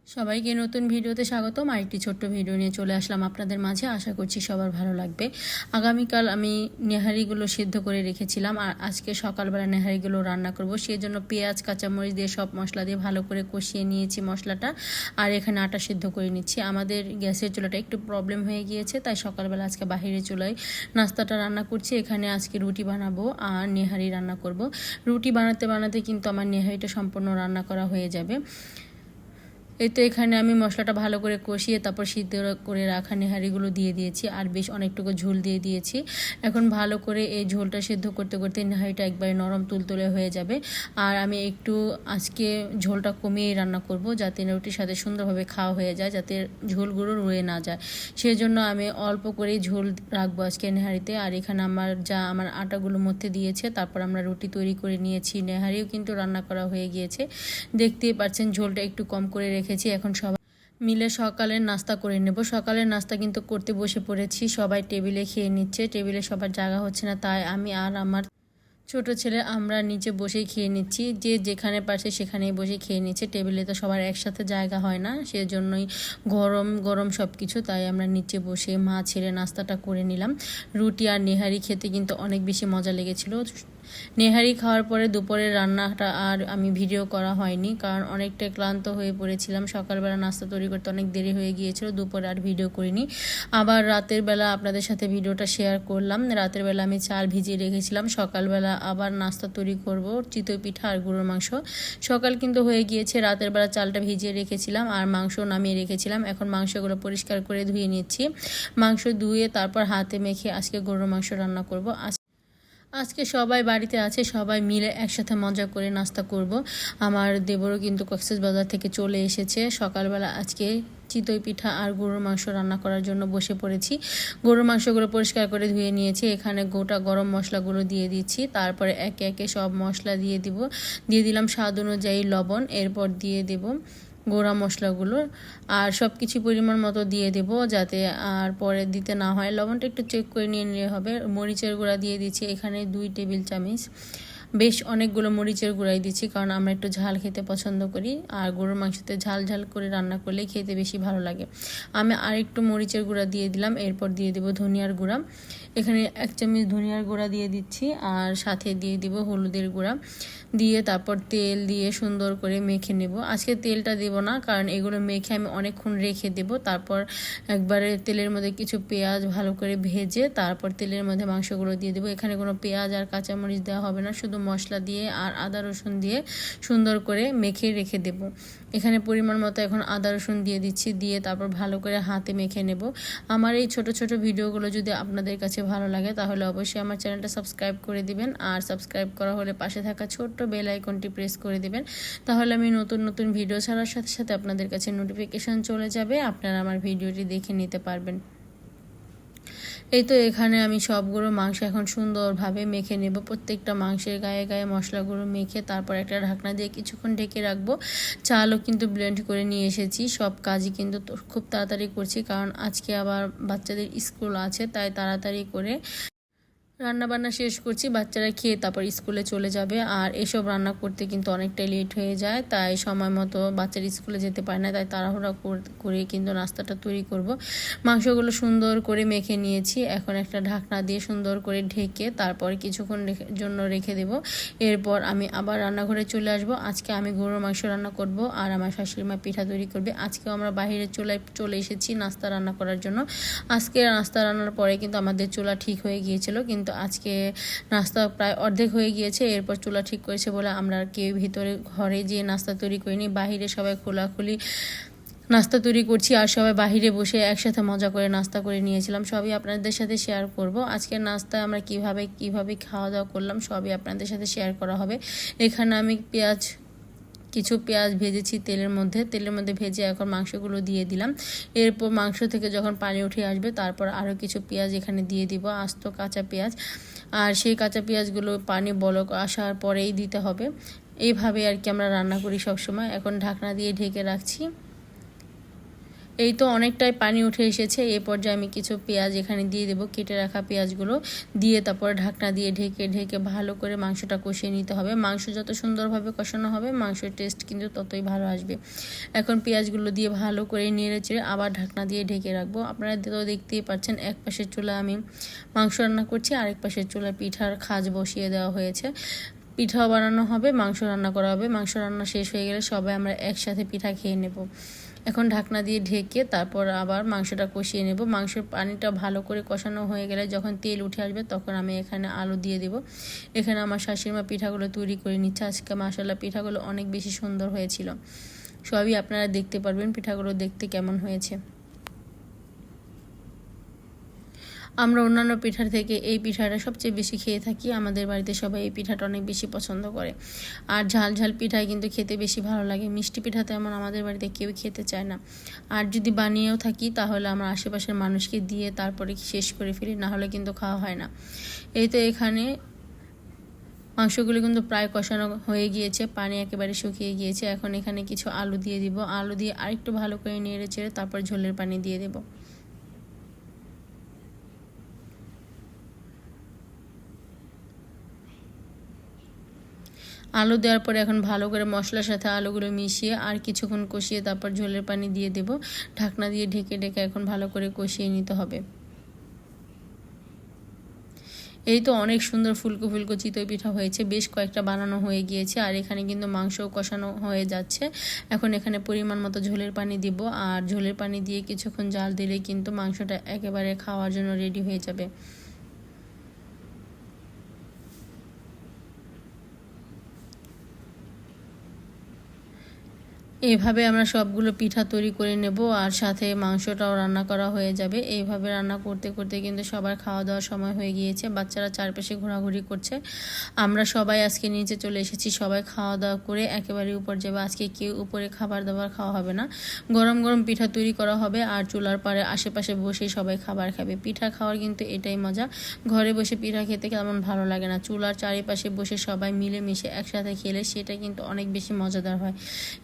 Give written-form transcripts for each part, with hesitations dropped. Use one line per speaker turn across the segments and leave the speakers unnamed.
সবাইকে নতুন ভিডিওতে স্বাগতম। আরেকটি ছোট্ট ভিডিও নিয়ে চলে আসলাম আপনাদের মাঝে। আশা করছি সবার ভালো লাগবে। আগামীকাল আমি নেহারিগুলো সিদ্ধ করে রেখেছিলাম, আর আজকে সকালবেলা নেহারিগুলো রান্না করব। সেই জন্য পেঁয়াজ কাঁচামরিচ দিয়ে সব মশলা দিয়ে ভালো করে কষিয়ে নিয়েছি মশলাটা, আর এখানে আটা সিদ্ধ করে নিচ্ছি। আমাদের গ্যাসের চুলাটা একটু প্রবলেম হয়ে গিয়েছে, তাই সকালবেলা আজকে বাহিরে চুলায় নাস্তাটা রান্না করছি। এখানে আজকে রুটি বানাবো আর নেহারি রান্না করব। রুটি বানাতে বানাতে কিন্তু আমার নেহারিটা সম্পূর্ণ রান্না করা হয়ে যাবে। এই তো এখানে আমি মশলাটা ভালো করে কষিয়ে তারপর সিদ্ধ করে রাখা নেহারিগুলো দিয়ে দিয়েছি, আর বেশ অনেকটুকু ঝোল দিয়ে দিয়েছি। এখন ভালো করে এই ঝোলটা সিদ্ধ করতে করতে নেহারিটা একবারে নরম তুলতুলে হয়ে যাবে। আর আমি একটু আজকে ঝোলটা কমিয়ে রান্না করব, যাতে রুটির সাথে সুন্দরভাবে খাওয়া হয়ে যায়, যাতে ঝোলগুলো রয়ে না যায়। সেই জন্য আমি অল্প করেই ঝোল রাখবো আজকে নেহারিতে। আর এখানে আমার আটাগুলো মধ্যে দিয়েছে, তারপর আমরা রুটি তৈরি করে নিয়েছি। নেহারিও কিন্তু রান্না করা হয়ে গিয়েছে, দেখতেই পাচ্ছেন ঝোলটা একটু কম করে রেখেছি। এখন সবাই মিলে সকালের নাস্তা করে নেব। সকালের নাস্তা কিন্তু করতে বসে পড়েছি, সবাই টেবিলে খেয়ে নিচ্ছে। টেবিলে সবার জায়গা হচ্ছে না, তাই আমি আর আমার ছোট ছেলে আমরা নিচে বসেই খেয়ে নিচ্ছি। যে যেখানে পারছে সেখানেই বসে খেয়ে নিচ্ছে। টেবিলে তো সবার একসাথে জায়গা হয় না, সেজন্যই গরম গরম সব কিছু, তাই আমরা নিচে বসে মা ছেলে নাস্তাটা করে নিলাম। রুটি আর নেহারি খেতে কিন্তু অনেক বেশি মজা লেগেছিল। নেহারি খাওয়ার পরে দুপুরের রান্নাটা আর আমি ভিডিও করা হয়নি, কারণ অনেকটা ক্লান্ত হয়ে পড়েছিলাম। সকালবেলা নাস্তা তৈরি করতে অনেক দেরি হয়ে গিয়েছিল, দুপুরে আর ভিডিও করিনি। আবার রাতের বেলা আপনাদের সাথে ভিডিওটা শেয়ার করলাম। রাতের বেলা আমি চাল ভিজিয়ে রেখেছিলাম, সকালবেলা আবার নাস্তা তৈরি করব, চিতই পিঠা আর গরুর মাংস। সকাল কিন্তু হয়ে গিয়েছে, রাতের বেলা চালটা ভিজিয়ে রেখেছিলাম আর মাংস নামিয়ে রেখেছিলাম। এখন মাংসগুলো পরিষ্কার করে ধুয়ে নিচ্ছি। মাংস ধুয়ে তারপর হাতে মেখে আজকে গরুর মাংস রান্না করব। আজকে সবাই বাড়িতে আছে, সবাই মিলে একসাথে মজা করে নাস্তা করব। আমার দেবরও কিন্তু কক্সবাজার থেকে চলে এসেছে। সকালবেলা আজকে চিতই পিঠা আর গরুর মাংস রান্না করার জন্য বসে পড়েছি। গরুর মাংসগুলো পরিষ্কার করে ধুয়ে নিয়েছি। এখানে গোটা গরম মশলাগুলো দিয়ে দিচ্ছি, তারপরে একে একে সব মশলা দিয়ে দিলাম স্বাদ অনুযায়ী লবণ, এরপর দিয়ে দেব গোড়া মশলাগুলো, আর সব কিছু পরিমাণ মতো দিয়ে দেব, যাতে আর পরে দিতে না হয়। লবণটা একটু চেক করে নিয়ে নিলে হবে। মরিচের গুঁড়া দিয়ে দিচ্ছি এখানে 2 টেবিল চামচ। বেশ অনেকগুলো মরিচের গুঁড়াই দিচ্ছি, কারণ আমরা একটু ঝাল খেতে পছন্দ করি, আর গরুর মাংসতে ঝাল ঝাল করে রান্না করলে খেতে বেশি ভালো লাগে। আমি আরেকটু মরিচের গুঁড়া দিয়ে দিলাম, এরপর দিয়ে দেব ধনিয়ার গুঁড়া। এখানে 1 চামচ ধনিয়ার গুঁড়া দিয়ে দিচ্ছি, আর সাথে দিয়ে দিব হলুদের গুঁড়া। দিয়ে তারপর তেল দিয়ে সুন্দর করে মেখে নেব। আজকে তেলটা দেব না, কারণ এগুলো মেখে আমি অনেকক্ষণ রেখে দেব। তারপর একবারে তেলের মধ্যে কিছু পেঁয়াজ ভালো করে ভেজে তারপর তেলের মধ্যে মাংসগুলো দিয়ে দেবো। এখানে কোনো পেঁয়াজ আর কাঁচামরিচ দেওয়া হবে না, শুধু মশলা দিয়ে আর আদা রসুন দিয়ে সুন্দর করে মেখে রেখে দেব। এখানে পরিমাণ মতো এখন আদা রসুন দিয়ে দিচ্ছি, দিয়ে তারপর ভালো করে হাতে মেখে নেব। আমার এই ছোট ছোট ভিডিওগুলো যদি আপনাদের কাছে ভালো লাগে, তাহলে অবশ্যই আমার চ্যানেলটা সাবস্ক্রাইব করে দিবেন, আর সাবস্ক্রাইব করা হলে পাশে থাকা ছোট্ট বেল আইকনটি প্রেস করে দিবেন। তাহলে আমি নতুন নতুন ভিডিও ছাড়ার সাথে সাথে আপনাদের কাছে নোটিফিকেশন চলে যাবে, আপনারা আমার ভিডিওটি দেখে নিতে পারবেন। এই তো এখানে আমি সবগুলো মাংস এখন সুন্দরভাবে মেখে নেব। প্রত্যেকটা মাংসের গায়ে গায়ে মশলাগুলো মেখে তারপর একটা ঢাকনা দিয়ে কিছুক্ষণ ঢেকে রাখবো। চালও কিন্তু ব্লেন্ড করে নিয়ে এসেছি। সব কাজই কিন্তু খুব তাড়াতাড়ি করছি, কারণ আজকে আবার বাচ্চাদের স্কুল আছে, তাই তাড়াতাড়ি করে রান্নাবান্না শেষ করছি। বাচ্চারা খেয়ে তারপর স্কুলে চলে যাবে, আর এসব রান্না করতে কিন্তু অনেকটাই লেট হয়ে যায়, তাই সময় মতো বাচ্চারা স্কুলে যেতে পারে না, তাই তাড়াহুড়া করে কিন্তু নাস্তাটা তৈরি করব। মাংসগুলো সুন্দর করে মেখে নিয়েছি। এখন একটা ঢাকনা দিয়ে সুন্দর করে ঢেকে তারপর কিছুক্ষণ জন্য রেখে দেব। এরপর আমি আবার রান্নাঘরে চলে আসব। আজকে আমি গরুর মাংস রান্না করব, আর আমার শাশুড়ি মা পিঠা তৈরি করবে। আজকেও আমরা বাইরের চুলায় চলে এসেছি নাস্তা রান্না করার জন্য। আজকে নাস্তা রান্নার পরে কিন্তু আমাদের চুলা ঠিক হয়ে গিয়েছিল, কিন্তু আজকে নাস্তা প্রায় অর্ধেক হয়ে গিয়েছে। এরপর চুলা ঠিক করেছে বলে আমরা কেউ ভিতরে ঘরে যেয়ে নাস্তা তৈরি করিনি, বাহিরে সবাই খোলাখুলি নাস্তা তৈরি করছি, আর সবাই বাহিরে বসে একসাথে মজা করে নাস্তা করে নিয়েছিলাম। সবই আপনাদের সাথে শেয়ার করব। আজকের নাস্তায় আমরা কিভাবে খাওয়া দাওয়া করলাম সবই আপনাদের সাথে শেয়ার করা হবে। এখানে আমি কিছু পেঁয়াজ ভেজেছি তেলের মধ্যে ভেজে এখন মাংসগুলো দিয়ে দিলাম। এরপর মাংস থেকে যখন পানি উঠে আসবে, তারপর আরও কিছু পেঁয়াজ এখানে দিয়ে দিব, আস্ত কাঁচা পেঁয়াজ। আর সেই কাঁচা পেঁয়াজগুলো পানি বলক আসার পরেই দিতে হবে। এইভাবে আর কি আমরা রান্না করি সব সময়। এখন ঢাকনা দিয়ে ঢেকে রাখছি। এই তো অনেকটাই পানি উঠে এসেছে। এই পর্যায়ে আমি কিছু পেঁয়াজ এখানে দিয়ে দেবো, কেটে রাখা পেঁয়াজগুলো দিয়ে তারপর ঢাকনা দিয়ে ঢেকে ঢেকে ভালো করে মাংসটা কষিয়ে নিতে হবে। মাংস যত সুন্দরভাবে কষানো হবে মাংসের টেস্ট কিন্তু ততই ভালো আসবে। এখন পেঁয়াজগুলো দিয়ে ভালো করে নেড়ে চেড়ে আবার ঢাকনা দিয়ে ঢেকে রাখবো। আপনারা তো দেখতেই পাচ্ছেন এক পাশের চুলা আমি মাংস রান্না করছি, আরেক পাশের চুলা পিঠার খাজ বসিয়ে দেওয়া হয়েছে। পিঠাও বানানো হবে, মাংস রান্না করা হবে। মাংস রান্না শেষ হয়ে গেলে সবাই আমরা একসাথে পিঠা খেয়ে নেব। এখন ঢাকনা দিয়ে ঢেকে তারপর আবার মাংসটা কষিয়ে নেব। মাংসের পানিটা ভালো করে কষানো হয়ে গেলে যখন তেল উঠে আসবে তখন আমি এখানে আলু দিয়ে দেব। এখানে আমার শাশুড়িমা পিঠাগুলো তৈরি করে নিচ্ছে। আজকে মাশাআল্লাহ পিঠাগুলো অনেক বেশি সুন্দর হয়েছিল। সবই আপনারা দেখতে পারবেন পিঠাগুলো দেখতে কেমন হয়েছে। আমরা অন্যান্য পিঠার থেকে এই পিঠাটা সবচেয়ে বেশি খেয়ে থাকি। আমাদের বাড়িতে সবাই এই পিঠাটা অনেক বেশি পছন্দ করে। আর ঝাল ঝাল পিঠাই কিন্তু খেতে বেশি ভালো লাগে। মিষ্টি পিঠা তেমন আমাদের বাড়িতে কেউ খেতে চায় না। আর যদি বানিয়েও থাকি তাহলে আমরা আশেপাশের মানুষকে দিয়ে তারপরে শেষ করে ফেলি, না হলে কিন্তু খাওয়া হয় না। এই তো এখানে মাংসগুলো কিন্তু প্রায় কষানো হয়ে গিয়েছে, পানি একেবারে শুকিয়ে গিয়েছে। এখন এখানে কিছু আলু দিয়ে দিব। আলু দিয়ে আরেকটু ভালো করে নেড়ে চেড়ে তারপর ঝোলের পানি দিয়ে দেব। আলু দেওয়ার পরে এখন ভালো করে মশলার সাথে আলুগুলো মিশিয়ে আর কিছুক্ষণ কষিয়ে তারপর ঝোলের পানি দিয়ে দেব। ঢাকনা দিয়ে ঢেকে ঢেকে এখন ভালো করে কষিয়ে নিতে হবে। এই তো অনেক সুন্দর ফুলকো ফুলকো চিতই পিঠা হয়েছে, বেশ কয়েকটা বানানো হয়ে গিয়েছে। আর এখানে কিন্তু মাংসও কষানো হয়ে যাচ্ছে। এখন এখানে পরিমাণ মতো ঝোলের পানি দিব, আর ঝোলের পানি দিয়ে কিছুক্ষণ জাল দিলে কিন্তু মাংসটা একেবারে খাওয়ার জন্য রেডি হয়ে যাবে। এইভাবে আমরা সবগুলো পিঠা তৈরি করে নেব, আর সাথে মাংসটাও রান্না করা হয়ে যাবে। এইভাবে রান্না করতে করতে কিন্তু সবার খাওয়া দাওয়ার সময় হয়ে গিয়েছে। বাচ্চারা চারপাশে ঘোরাঘুরি করছে। আমরা সবাই আজকে নিচে চলে এসেছি, সবাই খাওয়া দাওয়া করে একেবারে উপর যাবে। আজকে কেউ উপরে খাবার দাবার খাওয়া হবে না, গরম গরম পিঠা তৈরি করা হবে আর চুলার পাড়ে আশেপাশে বসেই সবাই খাবার খাবে। পিঠা খাওয়ার কিন্তু এটাই মজা। ঘরে বসে পিঠা খেতে কেমন ভালো লাগে না, চুলার চারিপাশে বসে সবাই মিলেমিশে একসাথে খেলে সেটা কিন্তু অনেক বেশি মজাদার হয়।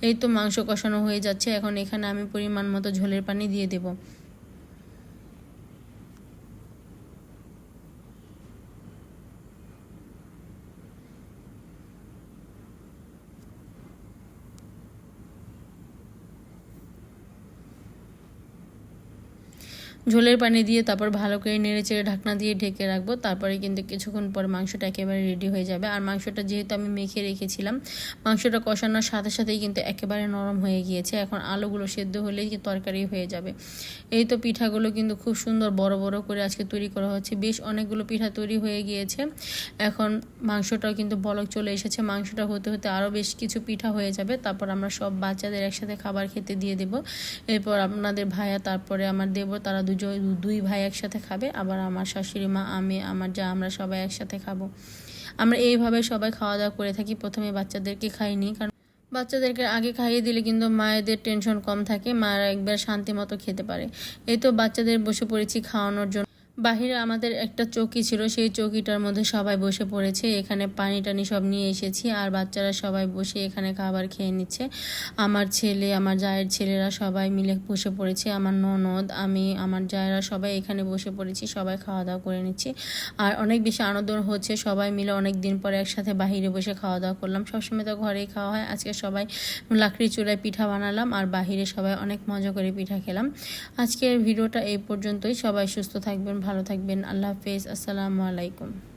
এই তো মাংস কষানো হয়ে যাচ্ছে। এখন এখানে আমি পরিমাণ মতো ঝোলের পানি দিয়ে দেব। ঝোলের পানি দিয়ে তারপর ভালো করে নেড়ে চেড়ে ঢাকনা দিয়ে ঢেকে রাখবো। তারপরে কিন্তু কিছুক্ষণ পর মাংসটা একেবারে রেডি হয়ে যাবে। আর মাংসটা যেহেতু আমি মেখে রেখেছিলাম, মাংসটা কষানোর সাথে সাথেই কিন্তু একেবারে নরম হয়ে গিয়েছে। এখন আলুগুলো সেদ্ধ হলেই তরকারি হয়ে যাবে। এই তো পিঠাগুলো কিন্তু খুব সুন্দর বড় বড় করে আজকে তৈরি করা হচ্ছে। বেশ অনেকগুলো পিঠা তৈরি হয়ে গিয়েছে। এখন মাংসটাও কিন্তু বলক চলে এসেছে। মাংসটা হতে হতে আরও বেশ কিছু পিঠা হয়ে যাবে। তারপর আমরা সব বাচ্চাদের একসাথে খাবার খেতে দিয়ে দেব। এরপর আপনাদের ভাইয়া, তারপরে আমার দেবর, তারা দুই ভাই একসাথে খাবে। আবার আমার শাশুড়ি মা, আমি, আমার যা, আমরা সবাই একসাথে খাবো। আমরা এইভাবে সবাই খাওয়া দাওয়া করে থাকি। প্রথমে বাচ্চাদেরকে খাইনি, কারণ বাচ্চাদেরকে আগে খাইয়ে দিলে কিন্তু মায়েদের টেনশন কম থাকে, মায়েরা একবার শান্তি মতো খেতে পারে। এই তো বাচ্চাদের বসে পড়েছি খাওয়ানোর জন্য। বাহিরে আমাদের একটা চৌকি ছিল, সেই চৌকিটার মধ্যে সবাই বসে পড়েছে। এখানে পানি টানি সব নিয়ে এসেছি, আর বাচ্চারা সবাই বসে এখানে খাবার খেয়ে নিচ্ছে। আমার ছেলে, আমার জায়ের ছেলেরা সবাই মিলে বসে পড়েছে। আমার ননদ, আমি, আমার জায়েরা সবাই এখানে বসে পড়েছি, সবাই খাওয়া দাওয়া করে নিচ্ছি। আর অনেক বেশি আনন্দ হচ্ছে, সবাই মিলে অনেক দিন পরে একসাথে বাহিরে বসে খাওয়া দাওয়া করলাম। সবসময় তো ঘরেই খাওয়া হয়, আজকে সবাই লাকড়ি চুলায় পিঠা বানালাম আর বাহিরে সবাই অনেক মজা করে পিঠা খেলাম। আজকের ভিডিওটা এই পর্যন্তই। সবাই সুস্থ থাকবেন, ভালো থাকবেন। আল্লাহ হাফেজ, আসসালামু আলাইকুম।